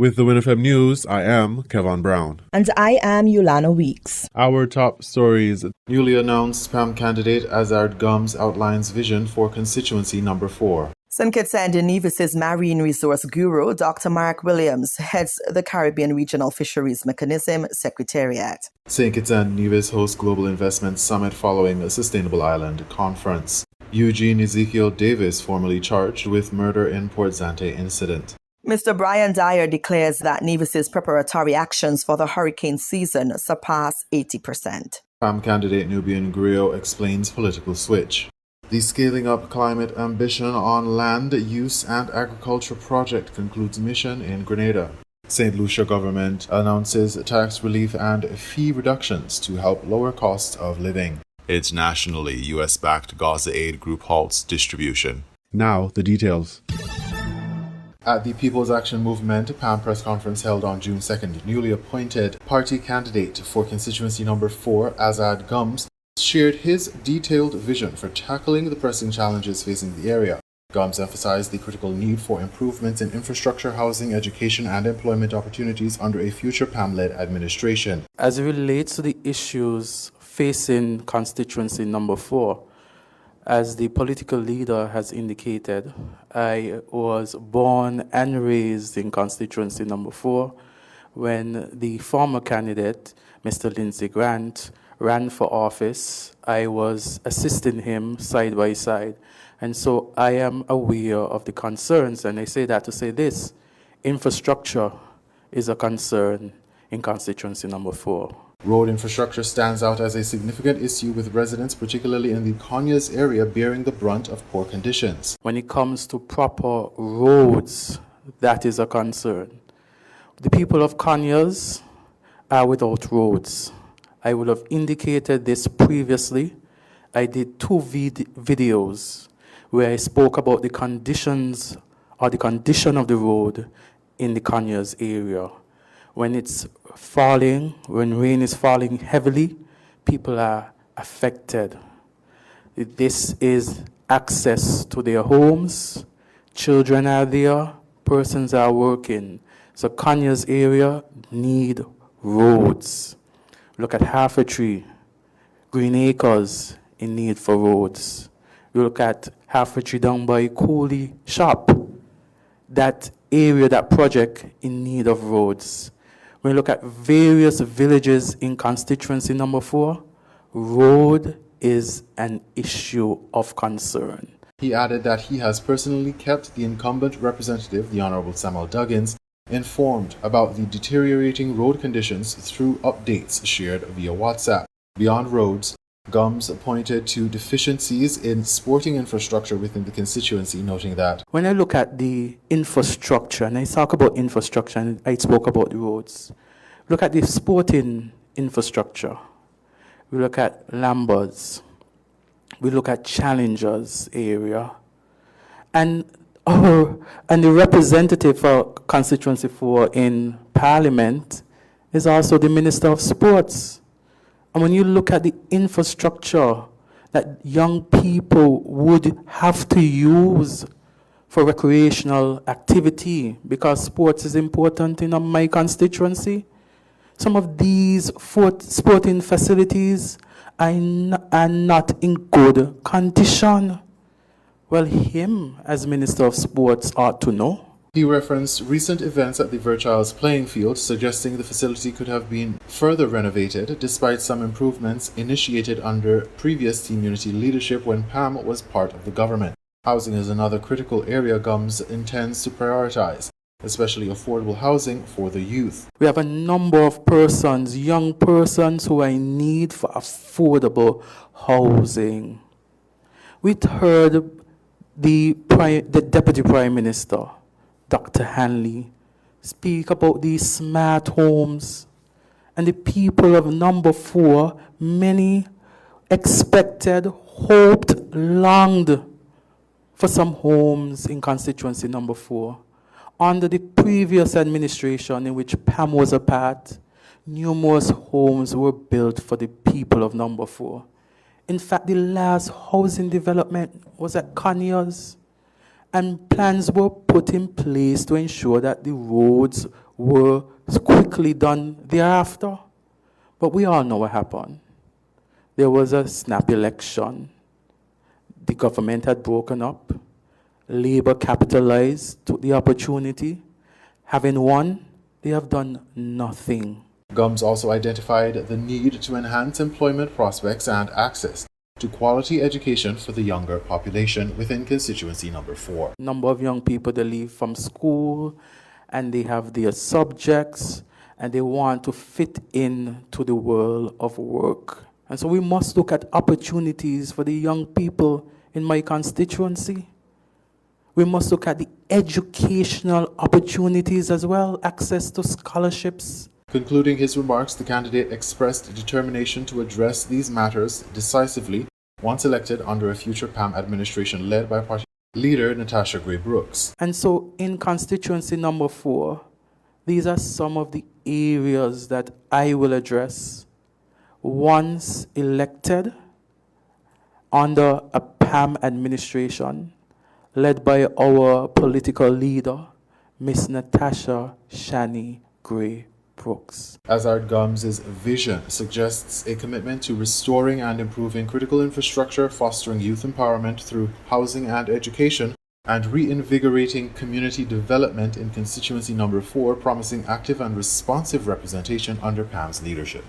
With the WINN FM News, I am Kevin Brown. And I am Yulana Weeks. Our top stories. Newly announced PAM candidate Azard Gums outlines vision for constituency number 4. St. Kitts and Nevis' marine resource guru, Dr. Mark Williams, heads the Caribbean Regional Fisheries Mechanism Secretariat. St. Kitts and Nevis hosts Global Investment Summit following a Sustainable Island Conference. Eugene Ezekiel Davis formally charged with murder in Port Zante incident. Mr. Brian Dyer declares that Nevis's preparatory actions for the hurricane season surpass 80%. PAM candidate Nubian Griot explains political switch. The Scaling Up Climate Ambition on Land Use and Agriculture project concludes mission in Grenada. St. Lucia government announces tax relief and fee reductions to help lower costs of living. Internationally, U.S.-backed Gaza Aid Group halts distribution. Now, the details. At the People's Action Movement PAM press conference held on June 2nd, newly appointed party candidate for constituency number 4, Azad Gums, shared his detailed vision for tackling the pressing challenges facing the area. Gums emphasized the critical need for improvements in infrastructure, housing, education, and employment opportunities under a future PAM-led administration. As it relates to the issues facing constituency number 4, as the political leader has indicated, I was born and raised in constituency number 4 when the former candidate, Mr. Lindsey Grant, ran for office. I was assisting him side by side. And so I am aware of the concerns, and I say that to say this: infrastructure is a concern in constituency number 4. Road infrastructure stands out as a significant issue, with residents, particularly in the Conyers area, bearing the brunt of poor conditions. When it comes to proper roads, that is a concern. The people of Conyers are without roads. I would have indicated this previously. I did 2 videos where I spoke about the conditions or the condition of the road in the Conyers area. When it's falling, when rain is falling heavily, people are affected. This is access to their homes, children are there, persons are working. So Conyers area need roads. Look at Half-a-Tree, Green Acres in need for roads. You look at Half-a-Tree down by Cooley Shop, that area, that project in need of roads. When you look at various villages in constituency number 4, road is an issue of concern. He added that he has personally kept the incumbent representative, the Honorable Samuel Duggins, informed about the deteriorating road conditions through updates shared via WhatsApp. Beyond roads, Gums pointed to deficiencies in sporting infrastructure within the constituency, noting that when I look at the infrastructure, and I talk about infrastructure, and I spoke about the roads, look at the sporting infrastructure. We look at Lamberts, we look at Challengers area, and the representative for constituency 4 in Parliament is also the Minister of Sports. And when you look at the infrastructure that young people would have to use for recreational activity, because sports is important in my constituency, some of these sporting facilities are not in good condition. Well, him as Minister of Sports ought to know. he referenced recent events at the Virchil's playing field, suggesting the facility could have been further renovated despite some improvements initiated under previous Team Unity leadership when PAM was part of the government. Housing is another critical area Gums intends to prioritize, especially affordable housing for the youth. We have a number of persons, young persons, who are in need for affordable housing. We heard the Deputy Prime Minister, Dr. Hanley, speak about these smart homes, and the people of number 4, many expected, hoped, longed for some homes in constituency number 4. Under the previous administration in which PAM was a part, numerous homes were built for the people of number 4. In fact, the last housing development was at Conyers, and plans were put in place to ensure that the roads were quickly done thereafter. But we all know what happened. There was a snap election. The government had broken up. Labour capitalized, took the opportunity. Having won, they have done nothing. Gums also identified the need to enhance employment prospects and access to quality education for the younger population within constituency number 4. Number of young people, they leave from school and they have their subjects and they want to fit in to the world of work. And so we must look at opportunities for the young people in my constituency. We must look at the educational opportunities as well, access to scholarships. Concluding his remarks, the candidate expressed determination to address these matters decisively once elected under a future PAM administration led by party leader Natasha Gray Brooks. And so in constituency number 4, these are some of the areas that I will address once elected under a PAM administration led by our political leader, Miss Natasha Shani Gray Brooks. Azard Gums' vision suggests a commitment to restoring and improving critical infrastructure, fostering youth empowerment through housing and education, and reinvigorating community development in constituency number 4, promising active and responsive representation under PAM's leadership.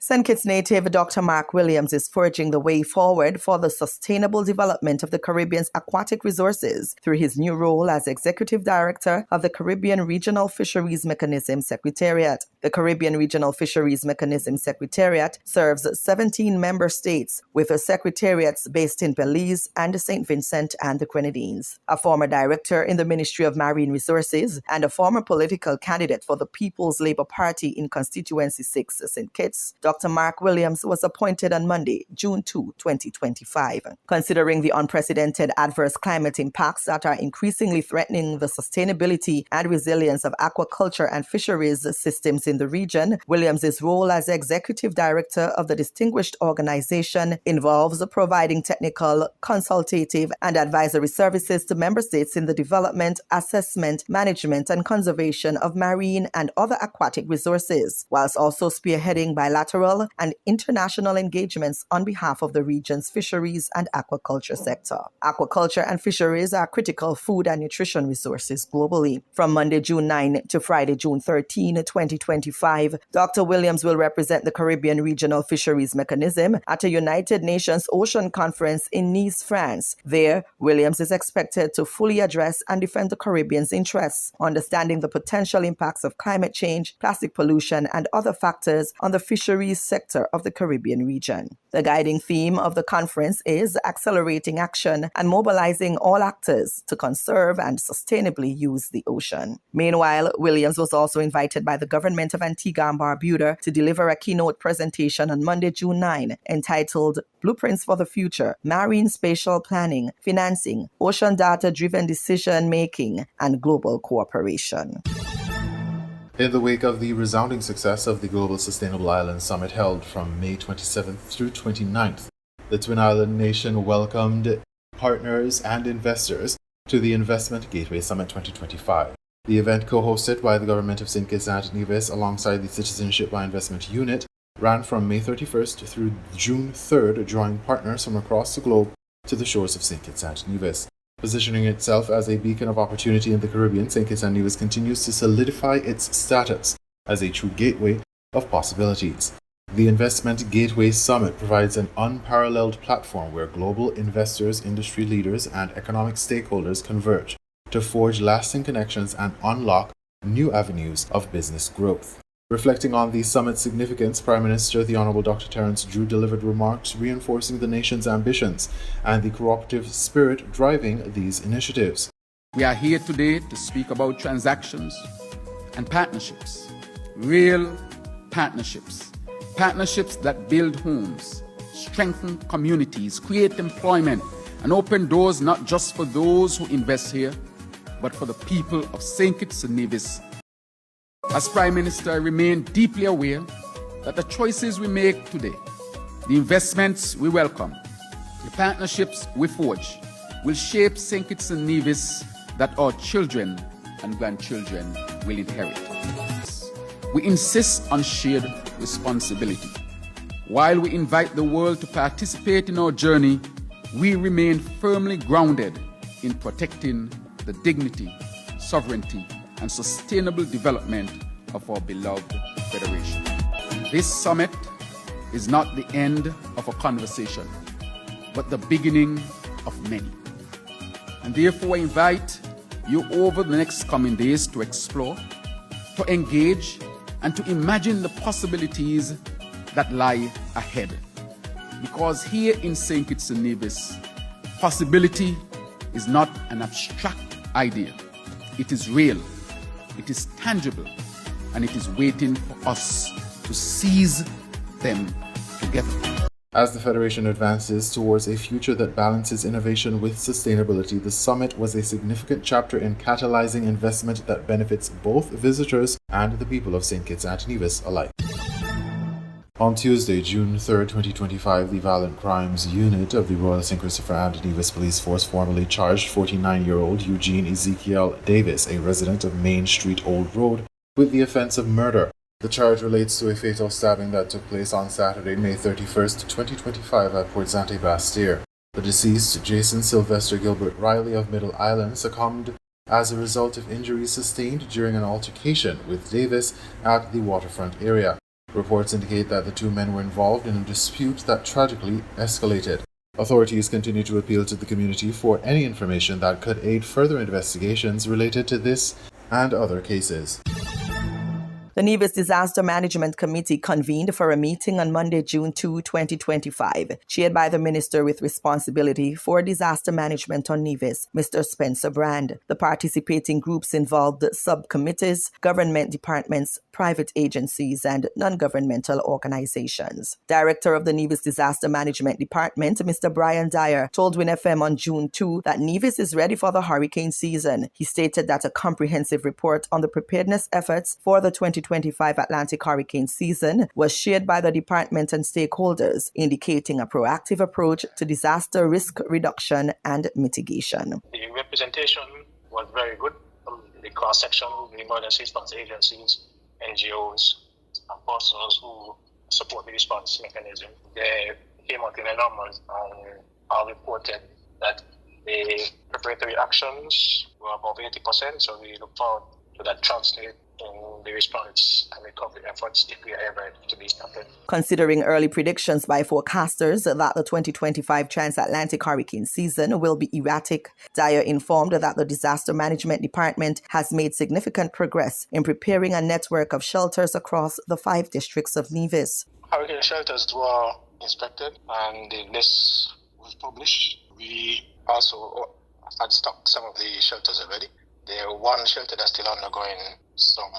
St. Kitts native Dr. Mark Williams is forging the way forward for the sustainable development of the Caribbean's aquatic resources through his new role as Executive Director of the Caribbean Regional Fisheries Mechanism Secretariat. The Caribbean Regional Fisheries Mechanism Secretariat serves 17 member states, with secretariats based in Belize and St. Vincent and the Grenadines. A former director in the Ministry of Marine Resources and a former political candidate for the People's Labour Party in Constituency 6, St. Kitts, Dr. Mark Williams was appointed on Monday, June 2, 2025. Considering the unprecedented adverse climate impacts that are increasingly threatening the sustainability and resilience of aquaculture and fisheries systems in the region, Williams' role as Executive Director of the distinguished organization involves providing technical, consultative, and advisory services to member states in the development, assessment, management, and conservation of marine and other aquatic resources, whilst also spearheading bilateral and international engagements on behalf of the region's fisheries and aquaculture sector. Aquaculture and fisheries are critical food and nutrition resources globally. From Monday, June 9 to Friday, June 13, 2025, Dr. Williams will represent the Caribbean Regional Fisheries Mechanism at a United Nations Ocean Conference in Nice, France. There, Williams is expected to fully address and defend the Caribbean's interests, understanding the potential impacts of climate change, plastic pollution, and other factors on the fisheries sector of the Caribbean region. The guiding theme of the conference is accelerating action and mobilizing all actors to conserve and sustainably use the ocean. Meanwhile, Williams was also invited by the government of Antigua and Barbuda to deliver a keynote presentation on Monday, June 9, entitled Blueprints for the Future, Marine Spatial Planning, Financing, Ocean Data-Driven Decision Making, and Global Cooperation. In the wake of the resounding success of the Global Sustainable Island Summit held from May 27th through 29th, the Twin Island nation welcomed partners and investors to the Investment Gateway Summit 2025. The event, co-hosted by the government of St. Kitts and Nevis alongside the Citizenship by Investment Unit, ran from May 31st through June 3rd, drawing partners from across the globe to the shores of St. Kitts and Nevis. Positioning itself as a beacon of opportunity in the Caribbean, St. Kitts and Nevis continues to solidify its status as a true gateway of possibilities. The Investment Gateway Summit provides an unparalleled platform where global investors, industry leaders, and economic stakeholders converge to forge lasting connections and unlock new avenues of business growth. Reflecting on the summit's significance, Prime Minister the Honourable Dr. Terence Drew delivered remarks reinforcing the nation's ambitions and the cooperative spirit driving these initiatives. We are here today to speak about transactions and partnerships, real partnerships, partnerships that build homes, strengthen communities, create employment, and open doors not just for those who invest here, but for the people of St. Kitts and Nevis. As Prime Minister, I remain deeply aware that the choices we make today, the investments we welcome, the partnerships we forge, will shape St. Kitts and Nevis that our children and grandchildren will inherit. We insist on shared responsibility. While we invite the world to participate in our journey, we remain firmly grounded in protecting the dignity, sovereignty, and sustainable development of our beloved Federation. This summit is not the end of a conversation, but the beginning of many. And therefore I invite you over the next coming days to explore, to engage, and to imagine the possibilities that lie ahead. Because here in St. Kitts and Nevis, possibility is not an abstract idea. It is real, it is tangible, and it is waiting for us to seize them together. As the Federation advances towards a future that balances innovation with sustainability, the summit was a significant chapter in catalyzing investment that benefits both visitors and the people of St. Kitts and Nevis alike. On Tuesday, June 3, 2025, the Violent Crimes Unit of the Royal St. Christopher and Nevis Police Force formally charged 49-year-old Eugene Ezekiel Davis, a resident of Main Street Old Road, with the offense of murder. The charge relates to a fatal stabbing that took place on Saturday, May 31, 2025 at Port Zante Bastille. The deceased, Jason Sylvester Gilbert Riley of Middle Island, succumbed as a result of injuries sustained during an altercation with Davis at the waterfront area. Reports indicate that the two men were involved in a dispute that tragically escalated. Authorities continue to appeal to the community for any information that could aid further investigations related to this and other cases. The Nevis Disaster Management Committee convened for a meeting on Monday, June 2, 2025, chaired by the Minister with responsibility for disaster management on Nevis, Mr. Spencer Brand. The participating groups involved subcommittees, government departments, private agencies, and non-governmental organizations. Director of the Nevis Disaster Management Department, Mr. Brian Dyer, told WINN FM on June 2 that Nevis is ready for the hurricane season. He stated that a comprehensive report on the preparedness efforts for the 2025 Atlantic hurricane season was shared by the department and stakeholders, indicating a proactive approach to disaster risk reduction and mitigation. The representation was very good from the cross-section of the emergency response agencies, NGOs, and persons who support the response mechanism. They came out in the numbers and all reported that the preparatory actions were above 80%, so we look forward to that translate in the response and recovery efforts if we are ever to be started. Considering early predictions by forecasters that the 2025 transatlantic hurricane season will be erratic, Dyer informed that the Disaster Management Department has made significant progress in preparing a network of shelters across the 5 districts of Nevis. Hurricane shelters were inspected and the list was published. We also had stocked some of the shelters already. There one shelter that's still undergoing some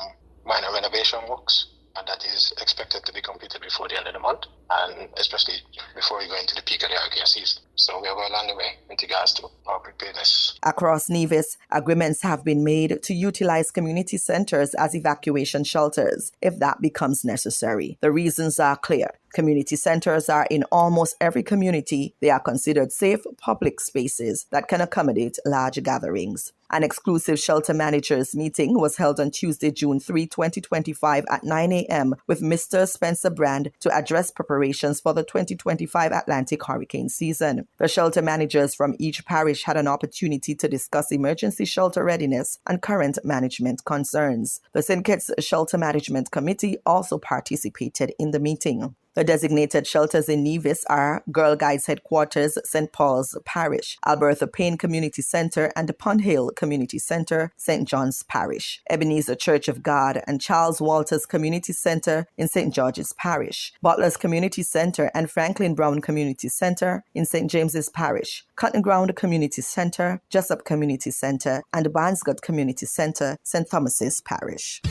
minor renovation works, and that is expected to be completed before the end of the month, and especially before we go into the peak of the hurricane season. So we are well on the way with regards to our preparedness. Across Nevis, agreements have been made to utilize community centers as evacuation shelters if that becomes necessary. The reasons are clear. Community centers are in almost every community. They are considered safe public spaces that can accommodate large gatherings. An exclusive shelter managers meeting was held on Tuesday, June 3, 2025 at 9 a.m. with Mr. Spencer Brand to address preparations for the 2025 Atlantic hurricane season. The shelter managers from each parish had an opportunity to discuss emergency shelter readiness and current management concerns. The St. Kitts Shelter Management Committee also participated in the meeting. The designated shelters in Nevis are Girl Guides Headquarters, St. Paul's Parish, Albertha Payne Community Centre and Pond Hill Community Centre, St. John's Parish, Ebenezer Church of God and Charles Walters Community Centre in St. George's Parish, Butler's Community Centre and Franklin Brown Community Centre in St. James's Parish, Cotton Ground Community Centre, Jessup Community Centre and Barnsgott Community Centre, St. Thomas's Parish.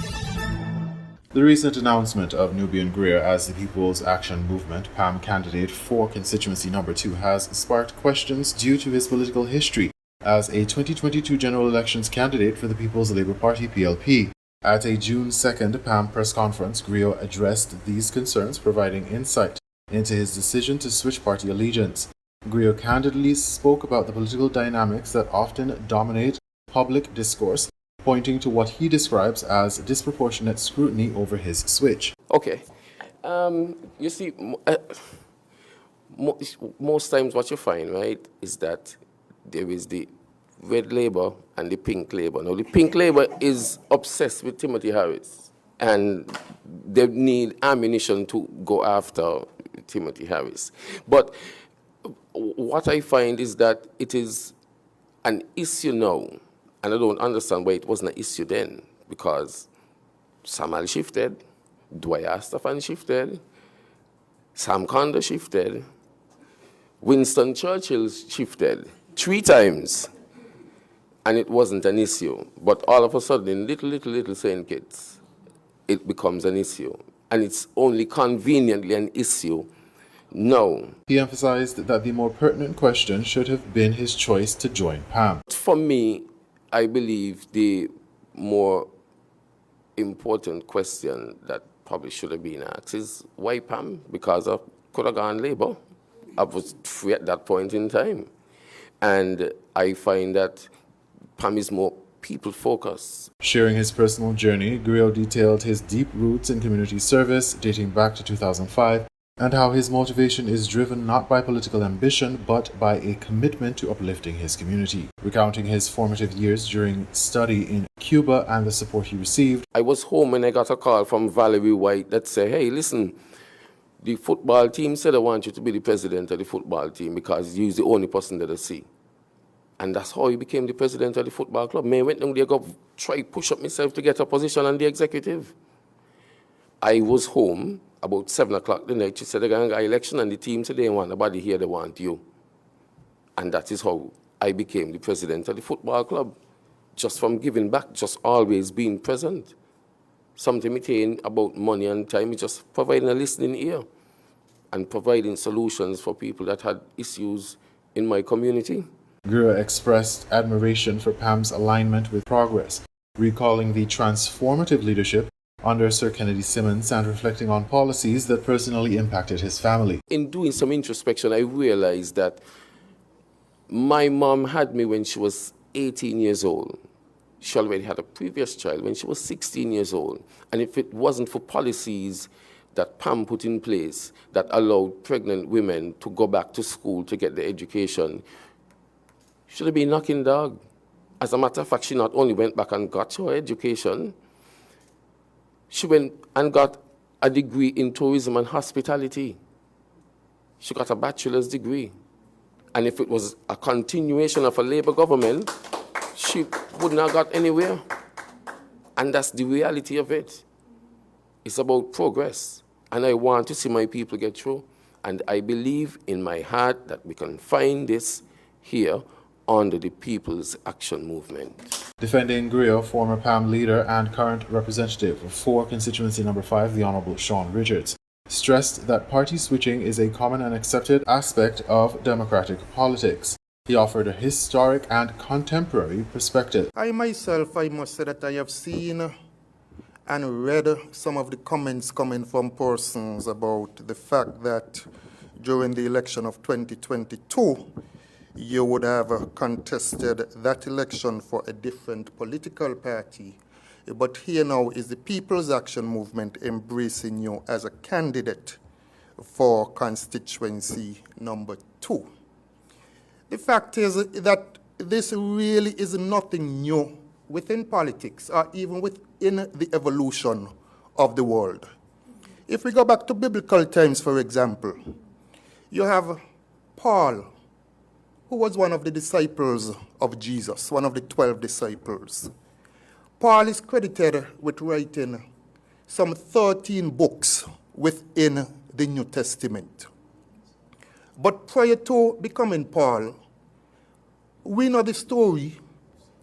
The recent announcement of Nubian Greer as the People's Action Movement PAM candidate for constituency number 2 has sparked questions due to his political history as a 2022 general elections candidate for the People's Labour Party PLP. At a June 2nd PAM press conference, Greer addressed these concerns, providing insight into his decision to switch party allegiance. Greer candidly spoke about the political dynamics that often dominate public discourse pointing to what he describes as disproportionate scrutiny over his switch. Okay. You see, most times what you find, right, is that there is the red label and the pink label. Now, the pink label is obsessed with Timothy Harris, and they need ammunition to go after Timothy Harris. But what I find is that it is an issue now, and I don't understand why it wasn't an issue then, because Samuel shifted, Dwyer Stefan shifted, Sam Conda shifted, Winston Churchill shifted 3 times, and it wasn't an issue. But all of a sudden, little St. Kitts, it becomes an issue. And it's only conveniently an issue now. He emphasized that the more pertinent question should have been his choice to join PAM. For me, I believe the more important question that probably should have been asked is why PAM? Because I could have gone Labour. I was free at that point in time. And I find that PAM is more people-focused. Sharing his personal journey, Griot detailed his deep roots in community service dating back to 2005 and how his motivation is driven not by political ambition but by a commitment to uplifting his community. Recounting his formative years during study in Cuba and the support he received, I was home and I got a call from Valerie White that said, hey, listen, the football team said I want you to be the president of the football team because you're the only person that they see. And that's how he became the president of the football club. I went down there, go try push up myself to get a position on the executive. I was home about 7 o'clock the night. She said they're going to get an election and the team said they don't want nobody here, they want you. And that is how I became the president of the football club. Just from giving back, just always being present. Something me saying about money and time, is just providing a listening ear and providing solutions for people that had issues in my community. Griot expressed admiration for PAM's alignment with progress, recalling the transformative leadership under Sir Kennedy Simmons and reflecting on policies that personally impacted his family. In doing some introspection, I realized that my mom had me when she was 18 years old. She already had a previous child when she was 16 years old. And if it wasn't for policies that PAM put in place that allowed pregnant women to go back to school to get their education, should have been knocking dog. As a matter of fact, she not only went back and got her education, she went and got a degree in tourism and hospitality. She got a bachelor's degree. And if it was a continuation of a Labour government, she wouldn't have got anywhere. And that's the reality of it. It's about progress. And I want to see my people get through. And I believe in my heart that we can find this here under the People's Action Movement. Defending Griot, former PAM leader and current representative for constituency number 5, the Honourable Sean Richards, stressed that party switching is a common and accepted aspect of democratic politics. He offered a historic and contemporary perspective. I myself, I must say that I have seen and read some of the comments coming from persons about the fact that during the election of 2022, you would have contested that election for a different political party. But here now is the People's Action Movement embracing you as a candidate for constituency number 2. The fact is that this really is nothing new within politics or even within the evolution of the world. If we go back to biblical times, for example, you have Paul, who was one of the disciples of Jesus, one of the 12 disciples. Paul is credited with writing some 13 books within the New Testament. But prior to becoming Paul, we know the story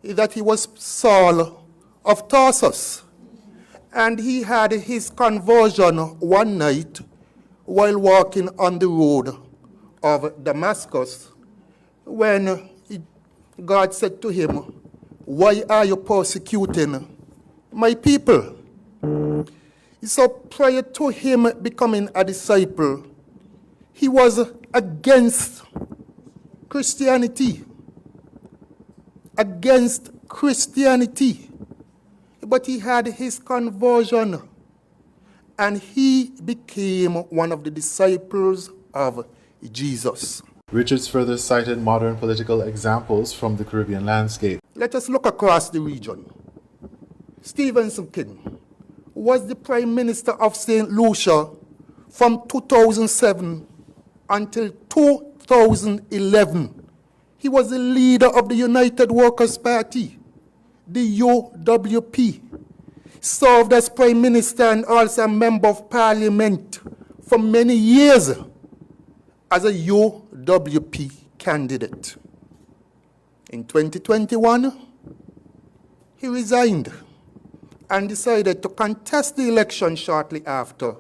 that he was Saul of Tarsus. And he had his conversion one night while walking on the road of Damascus, when God said to him, "Why are you persecuting my people?" So prior to him becoming a disciple, he was against Christianity. Against Christianity. But he had his conversion, and he became one of the disciples of Jesus. Richards further cited modern political examples from the Caribbean landscape. Let us look across the region. Stevenson King was the Prime Minister of St. Lucia from 2007 until 2011. He was the leader of the United Workers' Party, the UWP. Served as Prime Minister and also a Member of Parliament for many years as a UWP candidate. In 2021, he resigned and decided to contest the election shortly after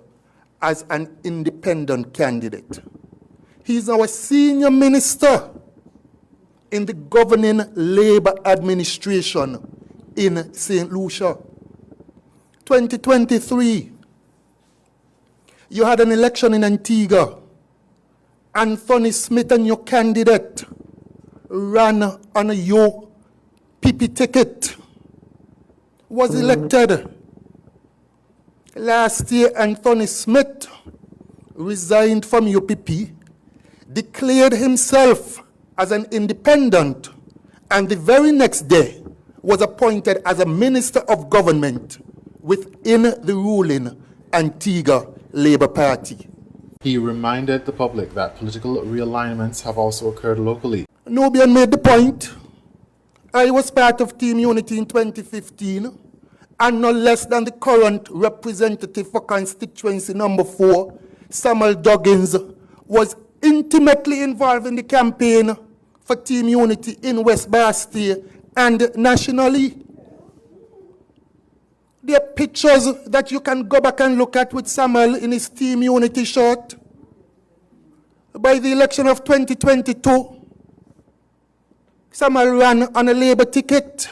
as an independent candidate. He is our senior minister in the governing Labour administration in St. Lucia. 2023, you had an election in Antigua. Anthony Smith, a new candidate, ran on a UPP ticket, was elected. Last year, Anthony Smith resigned from UPP, declared himself as an independent, and the very next day was appointed as a minister of government within the ruling Antigua Labour Party. He reminded the public that political realignments have also occurred locally. Nubian made the point. I was part of Team Unity in 2015, and no less than the current representative for constituency number 4, Samuel Duggins, was intimately involved in the campaign for Team Unity in West Bastille and nationally. There are pictures that you can go back and look at with Samuel in his Team Unity shirt. By the election of 2022, Samuel ran on a Labour ticket.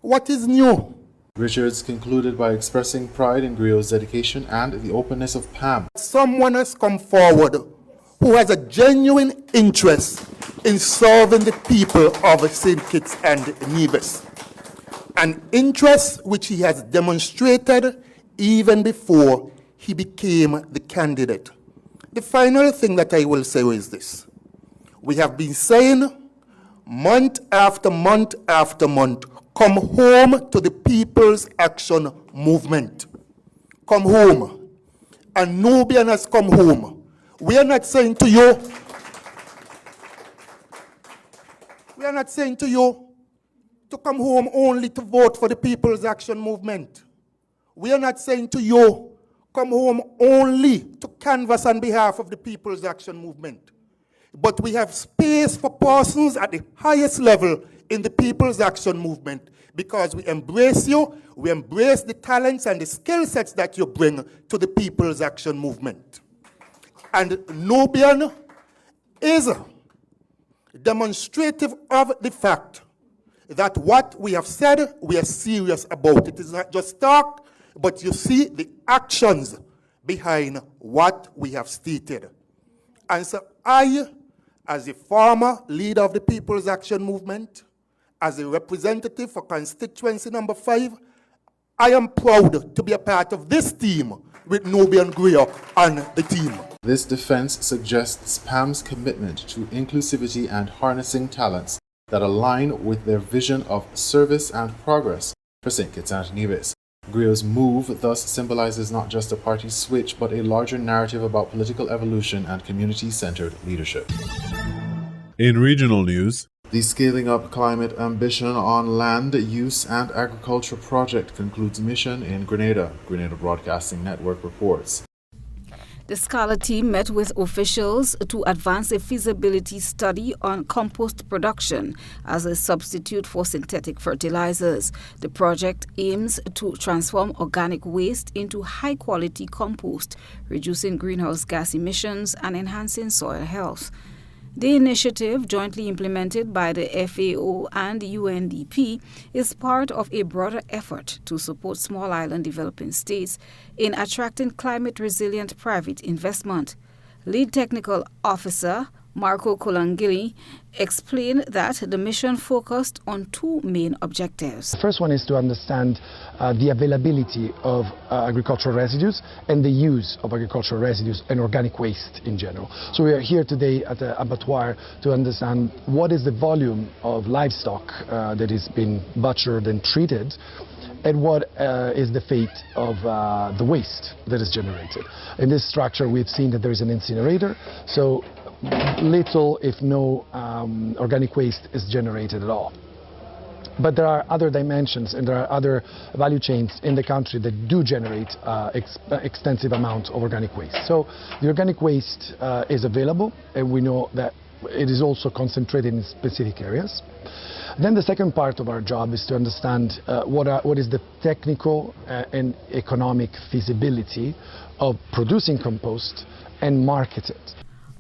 What is new? Richards concluded by expressing pride in Grio's dedication and the openness of PAM. Someone has come forward who has a genuine interest in serving the people of St. Kitts and Nevis. An interest which he has demonstrated even before he became the candidate. The final thing that I will say is this. We have been saying month after month after month, come home to the People's Action Movement. Come home. And Nubian has come home. We are not saying to you, to come home only to vote for the People's Action Movement. We are not saying to you, come home only to canvass on behalf of the People's Action Movement. But we have space for persons at the highest level in the People's Action Movement because we embrace you, we embrace the talents and the skill sets that you bring to the People's Action Movement. And Nubian is demonstrative of the fact that what we have said, we are serious about. It is not just talk, but you see the actions behind what we have stated. And so I, as a former leader of the People's Action Movement, as a representative for constituency number 5, I am proud to be a part of this team with Nubian Griot on the team. This defense suggests PAM's commitment to inclusivity and harnessing talents that align with their vision of service and progress for St. Kitts and Nevis. Griot's move thus symbolizes not just a party switch, but a larger narrative about political evolution and community-centered leadership. In regional news, the Scaling Up Climate Ambition on Land Use and Agriculture project concludes mission in Grenada, Grenada Broadcasting Network reports. The Scala team met with officials to advance a feasibility study on compost production as a substitute for synthetic fertilizers. The project aims to transform organic waste into high-quality compost, reducing greenhouse gas emissions and enhancing soil health. The initiative, jointly implemented by the FAO and the UNDP, is part of a broader effort to support small island developing states in attracting climate-resilient private investment. Lead Technical Officer Marco Colangili explained that the mission focused on two main objectives. The first one is to understand the availability of agricultural residues and the use of agricultural residues and organic waste in general. So we are here today at the abattoir to understand what is the volume of livestock that is being butchered and treated, and what is the fate of the waste that is generated. In this structure we've seen that there is an incinerator, so little if no organic waste is generated at all. But there are other dimensions and there are other value chains in the country that do generate extensive amounts of organic waste. So the organic waste is available, and we know that it is also concentrated in specific areas. Then the second part of our job is to understand what is the technical and economic feasibility of producing compost and market it.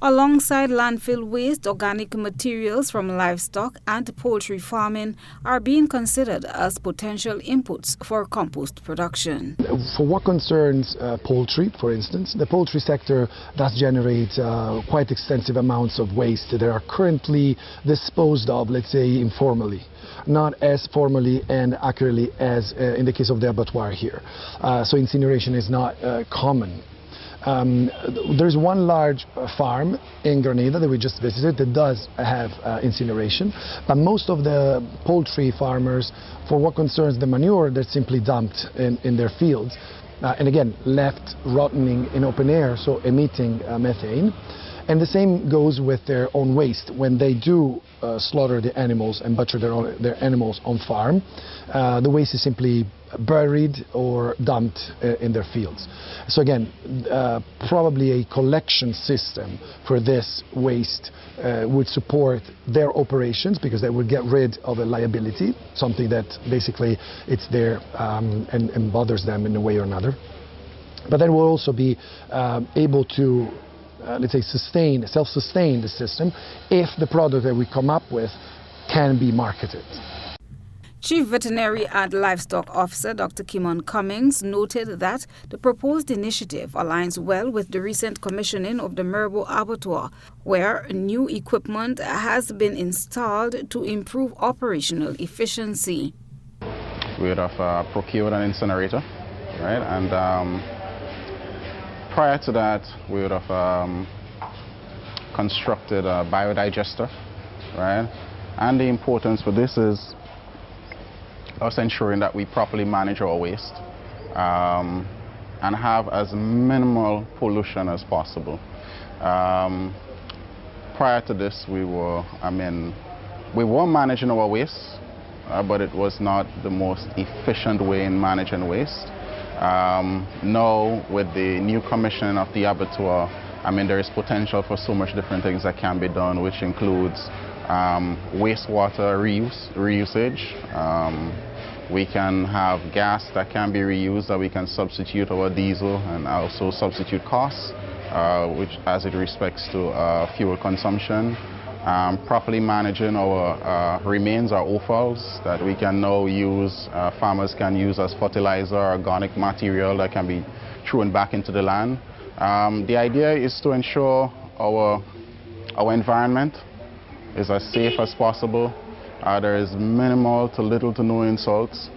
Alongside landfill waste, organic materials from livestock and poultry farming are being considered as potential inputs for compost production. For what concerns poultry, for instance, the poultry sector does generate quite extensive amounts of waste that are currently disposed of, let's say, informally. Not as formally and accurately as in the case of the abattoir here. So incineration is not common. There's one large farm in Grenada that we just visited that does have incineration, but most of the poultry farmers, for what concerns the manure, they're simply dumped in their fields, and again left rotting in open air, so emitting methane. And the same goes with their own waste. When they do slaughter the animals and butcher their animals on farm, the waste is simply buried or dumped in their fields. So again, probably a collection system for this waste would support their operations, because they would get rid of a liability, something that basically it's there and bothers them in a way or another. But then we'll also be able to let's say self-sustain the system if the product that we come up with can be marketed. Chief Veterinary and Livestock Officer Dr. Kimon Cummings noted that the proposed initiative aligns well with the recent commissioning of the Merbo Abattoir, where new equipment has been installed to improve operational efficiency. We would have procured an incinerator, right? And prior to that, we would have constructed a biodigester, right? And the importance for this is us ensuring that we properly manage our waste and have as minimal pollution as possible. Prior to this, we were managing our waste, but it was not the most efficient way in managing waste. Now, with the new commissioning of the abattoir, there is potential for so much different things that can be done, which includes wastewater reusage. We can have gas that can be reused, that we can substitute our diesel and also substitute costs, which as it respects to fuel consumption. Properly managing our remains, our offals, that we can now use, farmers can use as fertilizer, organic material that can be thrown back into the land. The idea is to ensure our environment is as safe as possible. There is minimal to little to no insults.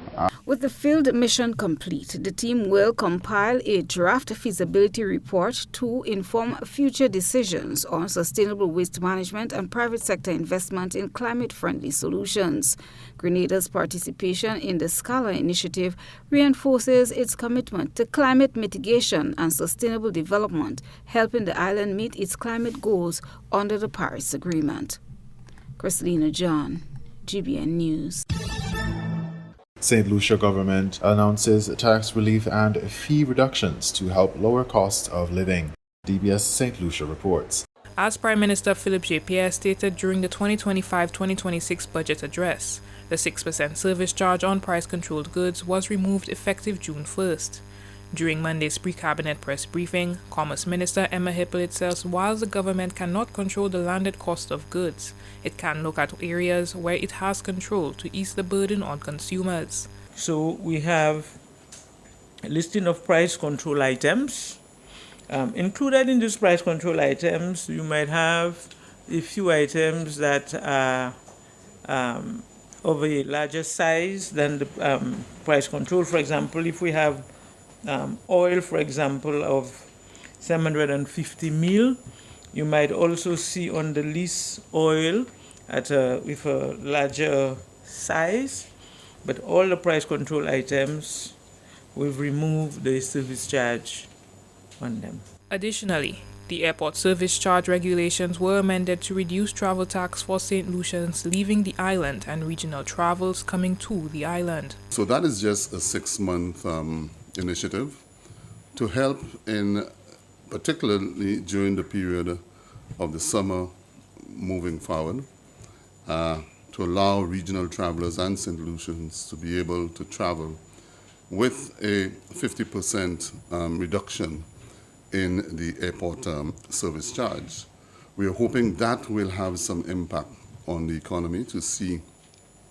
With the field mission complete, the team will compile a draft feasibility report to inform future decisions on sustainable waste management and private sector investment in climate-friendly solutions. Grenada's participation in the Scala initiative reinforces its commitment to climate mitigation and sustainable development, helping the island meet its climate goals under the Paris Agreement. Christina John, GBN News. St. Lucia government announces tax relief and fee reductions to help lower costs of living. DBS St. Lucia reports. As Prime Minister Philip J. Pierre stated during the 2025-2026 budget address, the 6% service charge on price-controlled goods was removed effective June 1st. During Monday's pre-cabinet press briefing, Commerce Minister Emma Hippolyte says while the government cannot control the landed cost of goods, it can look at areas where it has control to ease the burden on consumers. So we have a listing of price control items. Included in these price control items, you might have a few items that are of a larger size than the price control. For example, if we have oil, for example, of 750 mil, you might also see on the list oil with a larger size, but all the price control items, we've removed the service charge on them. Additionally, the airport service charge regulations were amended to reduce travel tax for St. Lucians leaving the island and regional travels coming to the island. So that is just a 6-month initiative to help in, particularly during the period of the summer moving forward, to allow regional travelers and St. Lucians to be able to travel with a 50% reduction in the airport service charge. We are hoping that will have some impact on the economy to see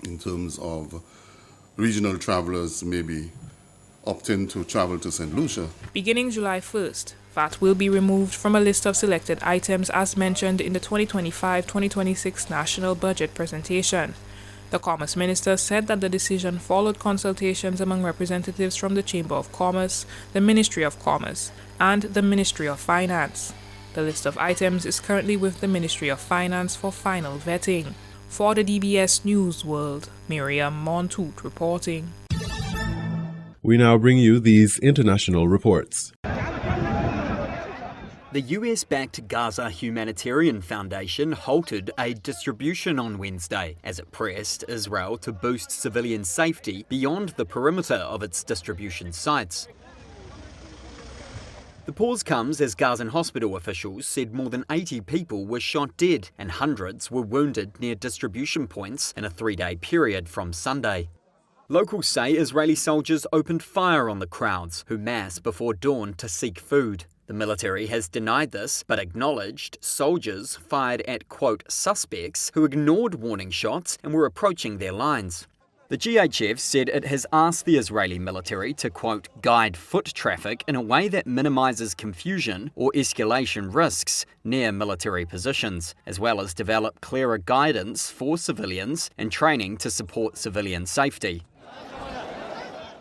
in terms of regional travelers maybe opting to travel to St. Lucia. Beginning July 1st, VAT will be removed from a list of selected items as mentioned in the 2025-2026 National Budget presentation. The Commerce Minister said that the decision followed consultations among representatives from the Chamber of Commerce, the Ministry of Commerce, and the Ministry of Finance. The list of items is currently with the Ministry of Finance for final vetting. For the DBS News World, Miriam Montoute reporting. We now bring you these international reports. The US-backed Gaza Humanitarian Foundation halted aid distribution on Wednesday as it pressed Israel to boost civilian safety beyond the perimeter of its distribution sites. The pause comes as Gazan hospital officials said more than 80 people were shot dead and hundreds were wounded near distribution points in a 3-day period from Sunday. Locals say Israeli soldiers opened fire on the crowds who massed before dawn to seek food. The military has denied this, but acknowledged soldiers fired at, quote, suspects who ignored warning shots and were approaching their lines. The GHF said it has asked the Israeli military to, quote, guide foot traffic in a way that minimises confusion or escalation risks near military positions, as well as develop clearer guidance for civilians and training to support civilian safety.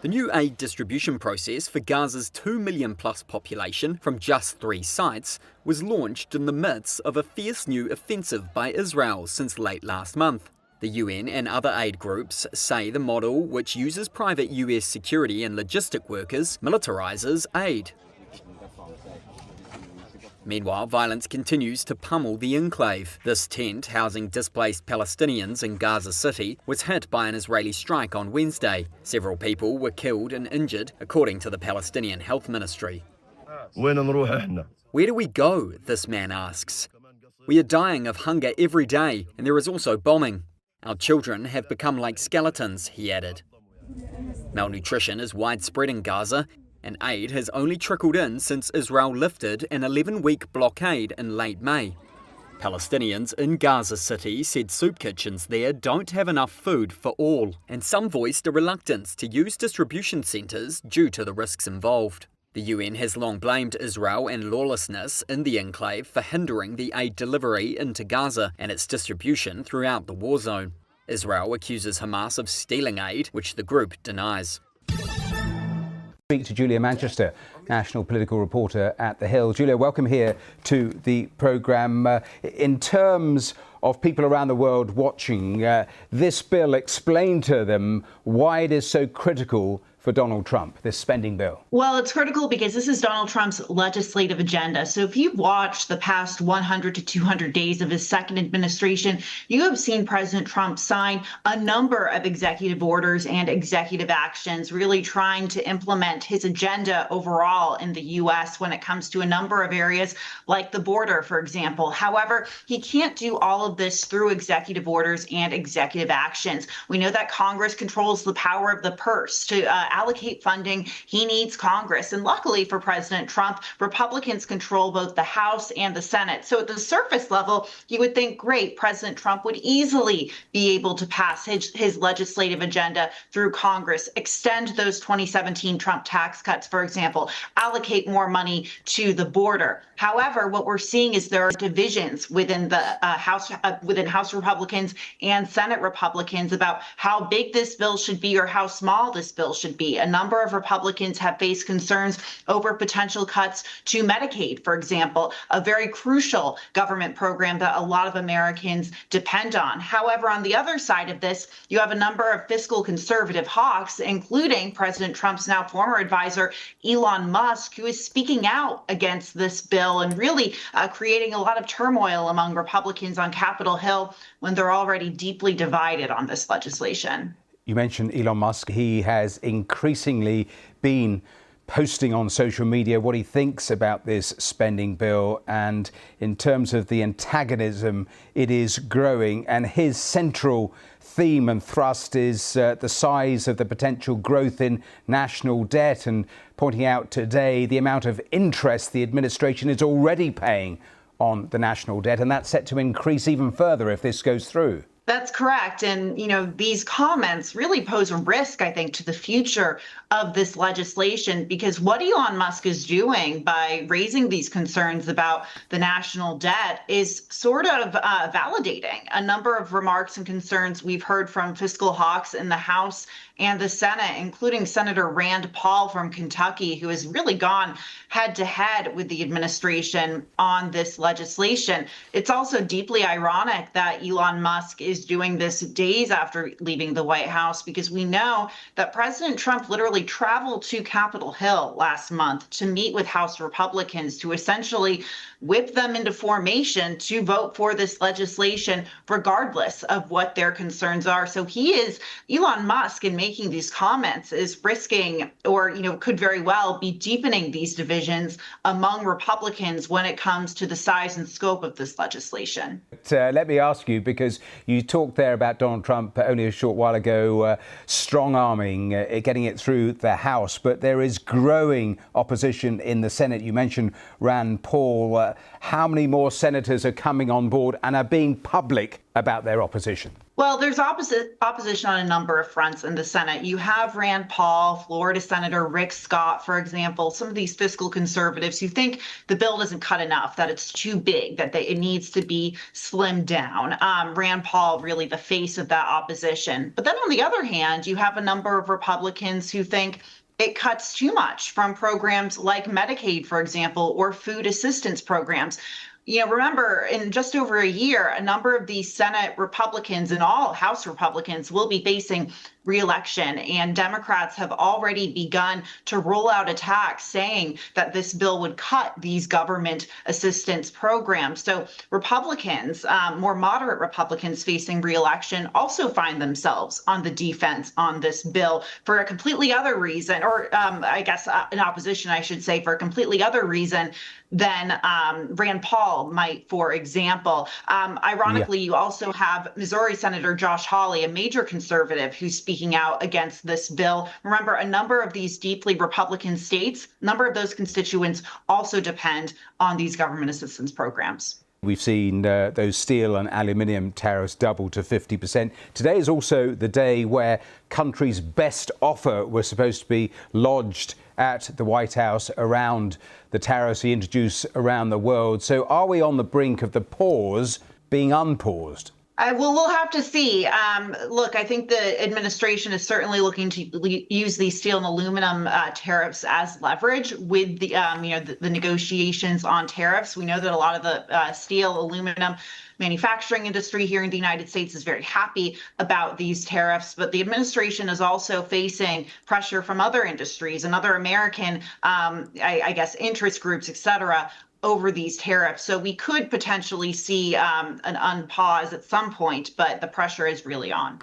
The new aid distribution process for Gaza's 2 million plus population from just 3 sites was launched in the midst of a fierce new offensive by Israel since late last month. The UN and other aid groups say the model, which uses private US security and logistic workers, militarises aid. Meanwhile, violence continues to pummel the enclave. This tent, housing displaced Palestinians in Gaza City, was hit by an Israeli strike on Wednesday. Several people were killed and injured, according to the Palestinian Health Ministry. Where do we go? This man asks. We are dying of hunger every day, and there is also bombing. Our children have become like skeletons, he added. Malnutrition is widespread in Gaza, and aid has only trickled in since Israel lifted an 11-week blockade in late May. Palestinians in Gaza City said soup kitchens there don't have enough food for all, and some voiced a reluctance to use distribution centres due to the risks involved. The UN has long blamed Israel and lawlessness in the enclave for hindering the aid delivery into Gaza and its distribution throughout the war zone. Israel accuses Hamas of stealing aid, which the group denies. Speak to Julia Manchester, national political reporter at The Hill. Julia, welcome here to the programme. In terms of people around the world watching, this bill, explain to them why it is so critical for Donald Trump, this spending bill? Well, it's critical because this is Donald Trump's legislative agenda. So if you've watched the past 100 to 200 days of his second administration, you have seen President Trump sign a number of executive orders and executive actions, really trying to implement his agenda overall in the U.S. when it comes to a number of areas like the border, for example. However, he can't do all of this through executive orders and executive actions. We know that Congress controls the power of the purse to allocate funding, he needs Congress. And luckily for President Trump, Republicans control both the House and the Senate. So at the surface level, you would think, great, President Trump would easily be able to pass his legislative agenda through Congress, extend those 2017 Trump tax cuts, for example, allocate more money to the border. However, what we're seeing is there are divisions within the House Republicans and Senate Republicans about how big this bill should be or how small this bill should be. A number of Republicans have faced concerns over potential cuts to Medicaid, for example, a very crucial government program that a lot of Americans depend on. However, on the other side of this, you have a number of fiscal conservative hawks, including President Trump's now former advisor, Elon Musk, who is speaking out against this bill and really creating a lot of turmoil among Republicans on Capitol Hill when they're already deeply divided on this legislation. You mentioned Elon Musk. He has increasingly been posting on social media what he thinks about this spending bill, and in terms of the antagonism, it is growing, and his central theme and thrust is the size of the potential growth in national debt, and pointing out today the amount of interest the administration is already paying on the national debt, and that's set to increase even further if this goes through. That's correct. And, these comments really pose a risk, I think, to the future of this legislation, because what Elon Musk is doing by raising these concerns about the national debt is sort of validating a number of remarks and concerns we've heard from fiscal hawks in the House and the Senate, including Senator Rand Paul from Kentucky, who has really gone head to head with the administration on this legislation. It's also deeply ironic that Elon Musk is doing this days after leaving the White House, because we know that President Trump literally traveled to Capitol Hill last month to meet with House Republicans to essentially whip them into formation to vote for this legislation, regardless of what their concerns are. So Elon Musk, in making these comments, is risking or, could very well be deepening these divisions among Republicans when it comes to the size and scope of this legislation. Let me ask you, because you talked there about Donald Trump only a short while ago, strong-arming, getting it through the House, but there is growing opposition in the Senate. You mentioned Rand Paul. How many more senators are coming on board and are being public about their opposition? Well, there's opposition on a number of fronts in the Senate. You have Rand Paul, Florida Senator Rick Scott, for example, some of these fiscal conservatives who think the bill doesn't cut enough, that it's too big, that it needs to be slimmed down. Rand Paul, really the face of that opposition. But then on the other hand, you have a number of Republicans who think it cuts too much from programs like Medicaid, for example, or food assistance programs. Remember, in just over a year, a number of these Senate Republicans and all House Republicans will be facing re-election, and Democrats have already begun to roll out attacks saying that this bill would cut these government assistance programs. So Republicans, more moderate Republicans facing re-election, also find themselves on the defense on this bill for a completely other reason, or in opposition, I should say, for a completely other reason than Rand Paul might, for example. Ironically, you also have Missouri Senator Josh Hawley, a major conservative, who's speaking out against this bill. Remember, a number of these deeply Republican states, a number of those constituents also depend on these government assistance programs. We've seen those steel and aluminium tariffs double to 50%. Today is also the day where country's best offer was supposed to be lodged at the White House around the tariffs he introduced around the world. So are we on the brink of the pause being unpaused? We'll have to see. Look, I think the administration is certainly looking to use these steel and aluminum tariffs as leverage with the negotiations on tariffs. We know that a lot of the steel, aluminum manufacturing industry here in the United States is very happy about these tariffs, but the administration is also facing pressure from other industries and other American, interest groups, et cetera, over these tariffs. So we could potentially see an unpause at some point, but the pressure is really on.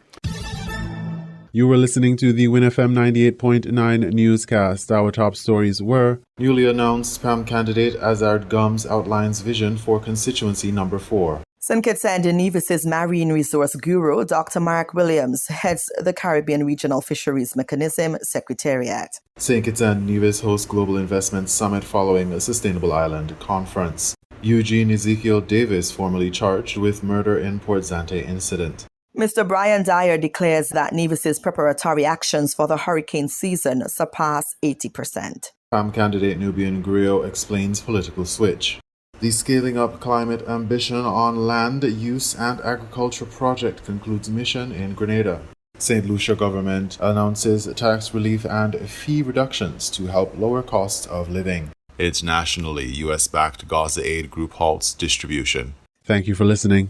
You were listening to the WINN FM 98.9 newscast. Our top stories were: newly announced spam candidate Azard Gums outlines vision for constituency number 4. St. Kitts and Nevis' Marine Resource Guru, Dr. Mark Williams, heads the Caribbean Regional Fisheries Mechanism Secretariat. St. Kitts and Nevis hosts Global Investment Summit following a Sustainable Island Conference. Eugene Ezekiel Davis formally charged with murder in Port Zante incident. Mr. Brian Dyer declares that Nevis's preparatory actions for the hurricane season surpass 80%. PAM candidate Nubian Griot explains political switch. The Scaling Up Climate Ambition on Land Use and Agriculture project concludes mission in Grenada. St. Lucia government announces tax relief and fee reductions to help lower costs of living. Internationally, U.S.-backed Gaza Aid Group halts distribution. Thank you for listening.